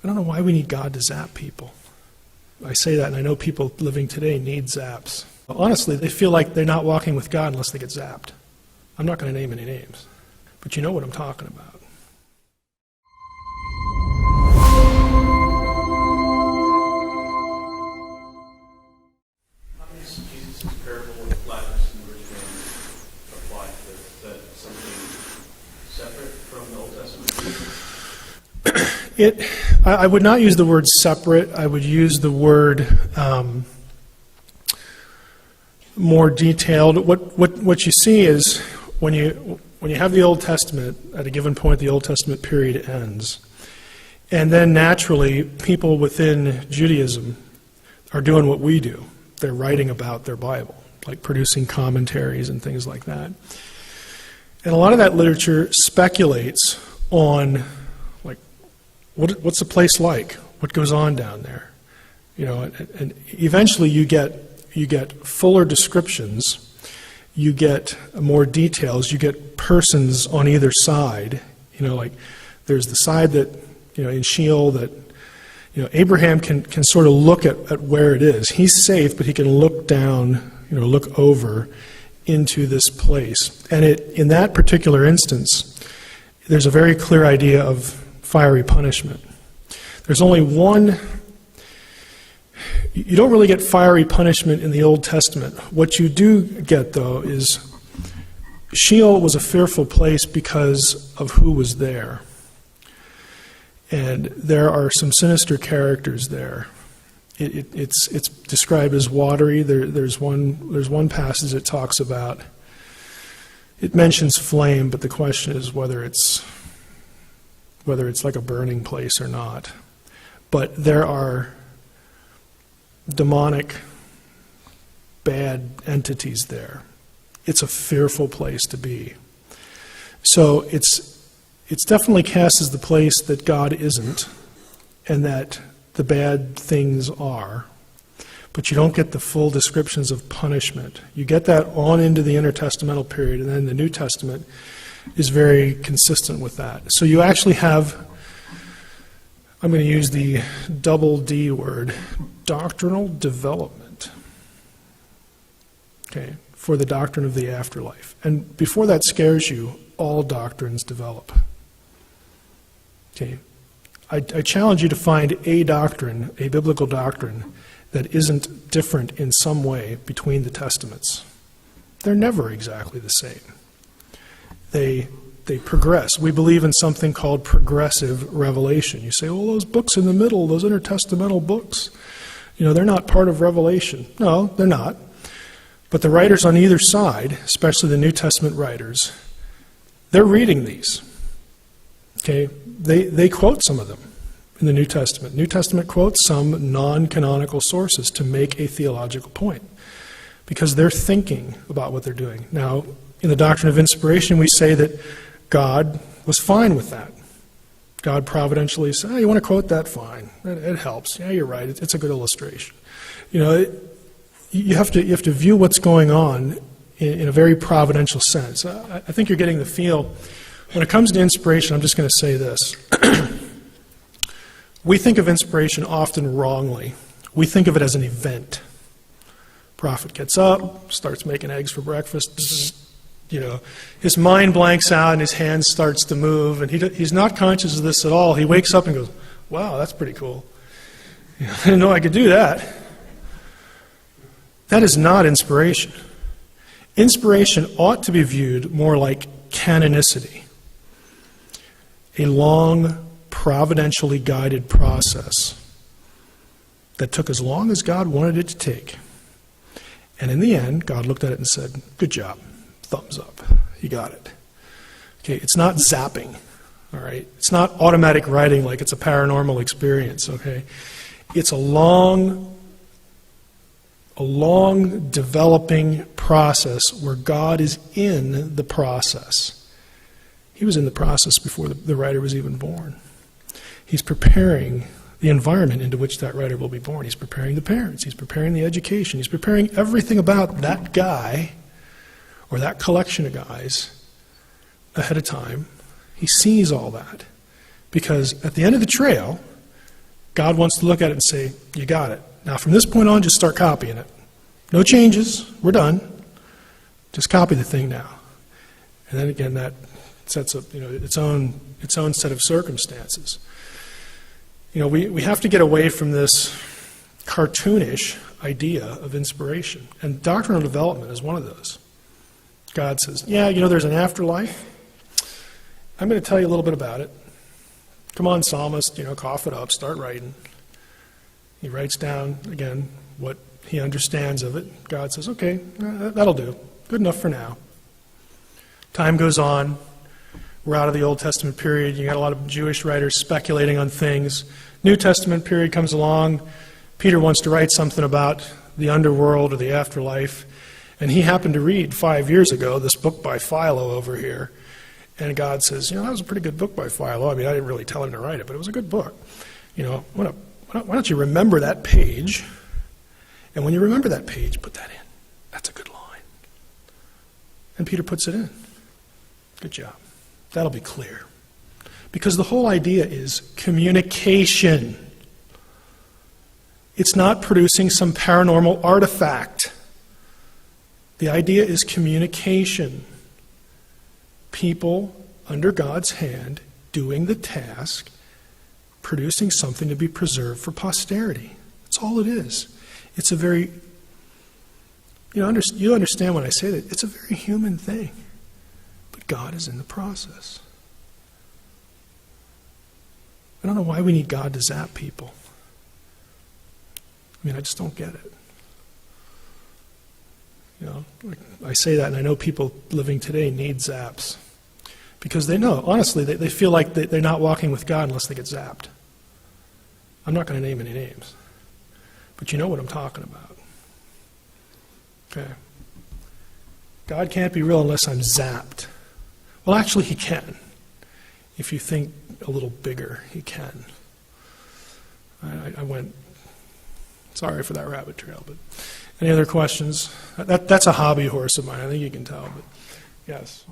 I don't know why we need God to zap people. I say that, and I know people living today need zaps. Honestly, they feel like they're not walking with God unless they get zapped. I'm not going to name any names, but you know what I'm talking about. Jesus' parable with flatness and original apply to this? Is that something separate from the Old Testament? I would not use the word separate. I would use the word more detailed. What you see is when you have the Old Testament, at a given point the Old Testament period ends. And then naturally, people within Judaism are doing what we do. They're writing about their Bible, like producing commentaries and things like that. And a lot of that literature speculates on, like, what's the place like? What goes on down there? And eventually you get fuller descriptions. You get more details. You get persons on either side. Like there's the side that, in Sheol that, Abraham can sort of look at where it is. He's safe, but he can look down, look over into this place. And in that particular instance, there's a very clear idea of fiery punishment. There's only one. You don't really get fiery punishment in the Old Testament. What you do get, though, is Sheol was a fearful place because of who was there. And there are some sinister characters there. It's described as watery. There's one passage that talks about, it mentions flame, but the question is whether it's like a burning place or not. But there are demonic, bad entities there. It's a fearful place to be. So it's definitely cast as the place that God isn't, and that the bad things are. But you don't get the full descriptions of punishment. You get that on into the intertestamental period, and then the New Testament is very consistent with that. So you actually have, I'm going to use the double D word, doctrinal development, for the doctrine of the afterlife. And before that scares you, all doctrines develop. I challenge you to find a doctrine, a biblical doctrine, that isn't different in some way between the Testaments. They're never exactly the same. They progress. We believe in something called progressive revelation. You say, those books in the middle, those intertestamental books, they're not part of Revelation. No, they're not. But the writers on either side, especially the New Testament writers, they're reading these. They quote some of them in the New Testament. New Testament quotes some non-canonical sources to make a theological point because they're thinking about what they're doing. Now, in the doctrine of inspiration, we say that God was fine with that. God providentially said, you want to quote that? Fine. It helps. Yeah, you're right. It's a good illustration. You have to view what's going on in a very providential sense. I think you're getting the feel. When it comes to inspiration, I'm just going to say this. We think of inspiration often wrongly. We think of it as an event. Prophet gets up, starts making eggs for breakfast. His mind blanks out and his hand starts to move, and he's not conscious of this at all. He wakes up and goes, wow, that's pretty cool. I didn't know I could do that. That is not inspiration. Inspiration ought to be viewed more like canonicity. A long, providentially guided process that took as long as God wanted it to take. And in the end, God looked at it and said, good job, thumbs up, you got it. It's not zapping, all right? It's not automatic writing like it's a paranormal experience, okay? It's a long developing process where God is in the process. He was in the process before the writer was even born. He's preparing the environment into which that writer will be born. He's preparing the parents. He's preparing the education. He's preparing everything about that guy or that collection of guys ahead of time. He sees all that because at the end of the trail, God wants to look at it and say, you got it. Now from this point on, just start copying it. No changes. We're done. Just copy the thing now. And then again, that sets up its own set of circumstances. We have to get away from this cartoonish idea of inspiration. And doctrinal development is one of those. God says, there's an afterlife. I'm going to tell you a little bit about it. Come on, psalmist, cough it up, start writing. He writes down, again, what he understands of it. God says, okay, that'll do. Good enough for now. Time goes on. We're out of the Old Testament period. You got a lot of Jewish writers speculating on things. New Testament period comes along. Peter wants to write something about the underworld or the afterlife. And he happened to read 5 years ago this book by Philo over here. And God says, that was a pretty good book by Philo. I mean, I didn't really tell him to write it, but it was a good book. Why don't you remember that page? And when you remember that page, put that in. That's a good line. And Peter puts it in. Good job. That'll be clear. Because the whole idea is communication. It's not producing some paranormal artifact. The idea is communication. People under God's hand doing the task, producing something to be preserved for posterity. That's all it is. It's a very, you understand when I say that, it's a very human thing. But God is in the process. I don't know why we need God to zap people. I just don't get it. I say that, and I know people living today need zaps. Because they know, honestly, they feel like they're not walking with God unless they get zapped. I'm not going to name any names. But you know what I'm talking about. Okay. God can't be real unless I'm zapped. Well, actually, he can. If you think a little bigger, he can. I went, sorry for that rabbit trail, but any other questions? That's a hobby horse of mine. I think you can tell, but yes.